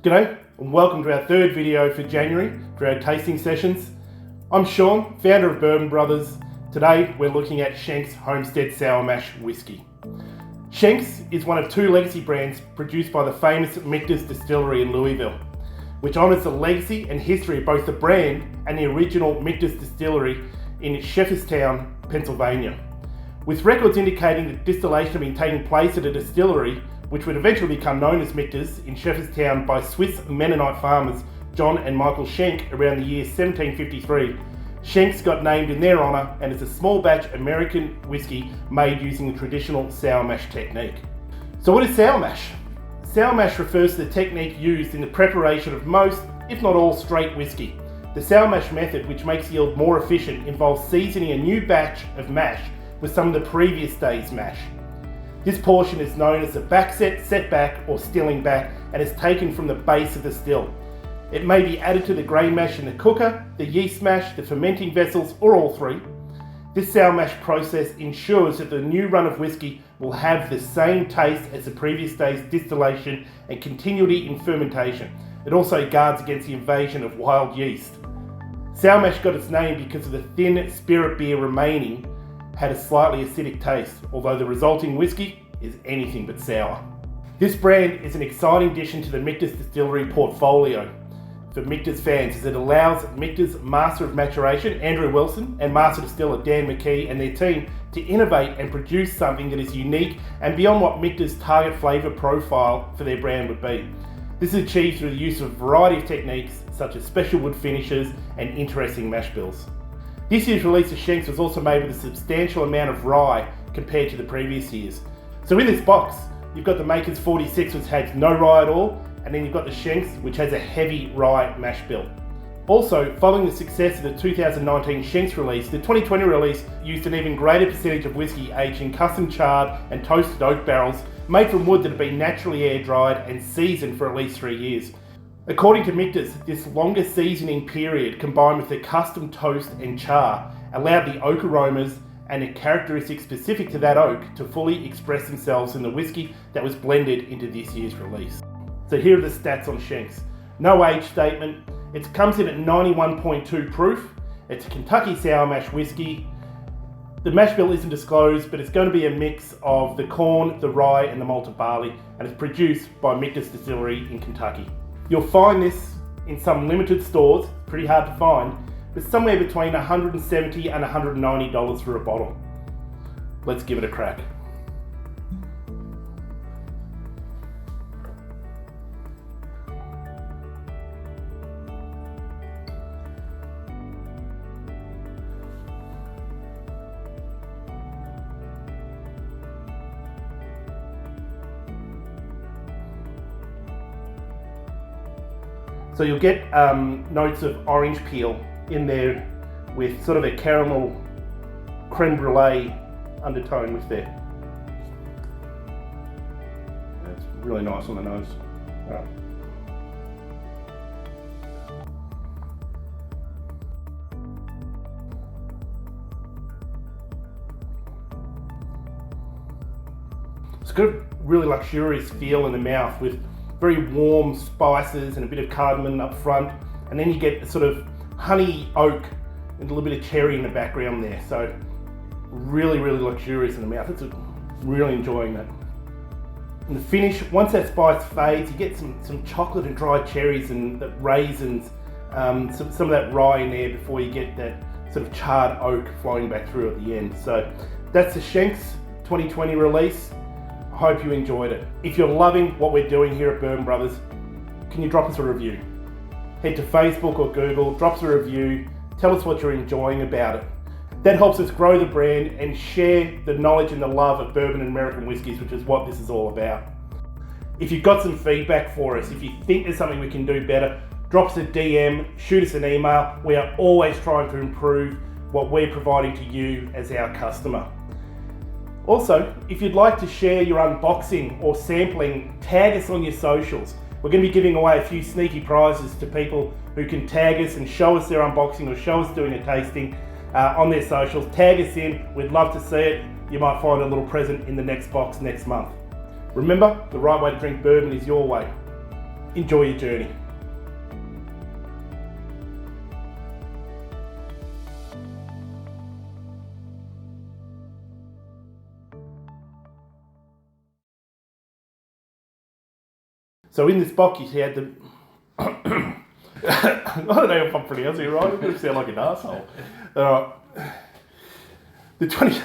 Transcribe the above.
G'day and welcome to our third video for January for our tasting sessions. I'm Sean, founder of Bourbon Brothers. Today we're looking at Shenk's Homestead Sour Mash Whiskey. Shenk's is one of two legacy brands produced by the famous Michter's Distillery in Louisville, which honours the legacy and history of both the brand and the original Michter's Distillery in Shepherdstown, Pennsylvania. With records indicating that distillation had been taking place at a distillery which would eventually become known as Michter's in Shepherdstown by Swiss Mennonite farmers John and Michael Shenk around the year 1753. Shenk's got named in their honour and is a small batch American whiskey made using the traditional sour mash technique. So what is sour mash? Sour mash refers to the technique used in the preparation of most, if not all, straight whiskey. The sour mash method, which makes yield more efficient, involves seasoning a new batch of mash with some of the previous day's mash. This portion is known as the backset, setback, or stilling back, and is taken from the base of the still. It may be added to the grain mash in the cooker, the yeast mash, the fermenting vessels, or all three. This sour mash process ensures that the new run of whiskey will have the same taste as the previous day's distillation and continuity in fermentation. It also guards against the invasion of wild yeast. Sour mash got its name because of the thin spirit beer remaining had a slightly acidic taste, although the resulting whiskey is anything but sour. This brand is an exciting addition to the Michter's Distillery portfolio for Michter's fans, as it allows Michter's Master of Maturation, Andrew Wilson, and Master Distiller, Dan McKee, and their team to innovate and produce something that is unique and beyond what Michter's target flavour profile for their brand would be. This is achieved through the use of a variety of techniques such as special wood finishes and interesting mash bills. This year's release of Shenk's was also made with a substantial amount of rye compared to the previous years. So in this box, you've got the Maker's 46, which has no rye at all, and then you've got the Shenk's, which has a heavy rye mash bill. Also, following the success of the 2019 Shenk's release, the 2020 release used an even greater percentage of whiskey aged in custom charred and toasted oak barrels made from wood that had been naturally air dried and seasoned for at least 3 years. According to Michter's, this longer seasoning period combined with the custom toast and char allowed the oak aromas and the characteristics specific to that oak to fully express themselves in the whiskey that was blended into this year's release. So here are the stats on Shenk's. No age statement. It comes in at 91.2 proof. It's a Kentucky sour mash whiskey. The mash bill isn't disclosed, but it's going to be a mix of the corn, the rye, and the malted barley, and it's produced by Michter's Distillery in Kentucky. You'll find this in some limited stores, pretty hard to find, but somewhere between $170 and $190 for a bottle. Let's give it a crack. So you'll get notes of orange peel in there with sort of a caramel creme brulee undertone with there. That's really nice on the nose. All right. It's got a really luxurious feel in the mouth with very warm spices and a bit of cardamom up front, and then you get a sort of honey oak and a little bit of cherry in the background there. So really luxurious in the mouth. It's really enjoying that. And the finish, once that spice fades, you get some chocolate and dried cherries and the raisins, some of that rye in there before you get that sort of charred oak flowing back through at the end. So that's the Shenk's 2020 release. I hope you enjoyed it. If you're loving what we're doing here at Bourbon Brothers, can you drop us a review? Head to Facebook or Google, drop us a review, tell us what you're enjoying about it. That helps us grow the brand and share the knowledge and the love of bourbon and American whiskies, which is what this is all about. If you've got some feedback for us, if you think there's something we can do better, drop us a DM, shoot us an email. We are always trying to improve what we're providing to you as our customer. Also, if you'd like to share your unboxing or sampling, tag us on your socials. We're going to be giving away a few sneaky prizes to people who can tag us and show us their unboxing or show us doing a tasting on their socials. Tag us in, we'd love to see it. You might find a little present in the next box next month. Remember, the right way to drink bourbon is your way. Enjoy your journey. So in this box he had the I don't know if I'm pronouncing it right, I'm going to sound like an asshole. The 20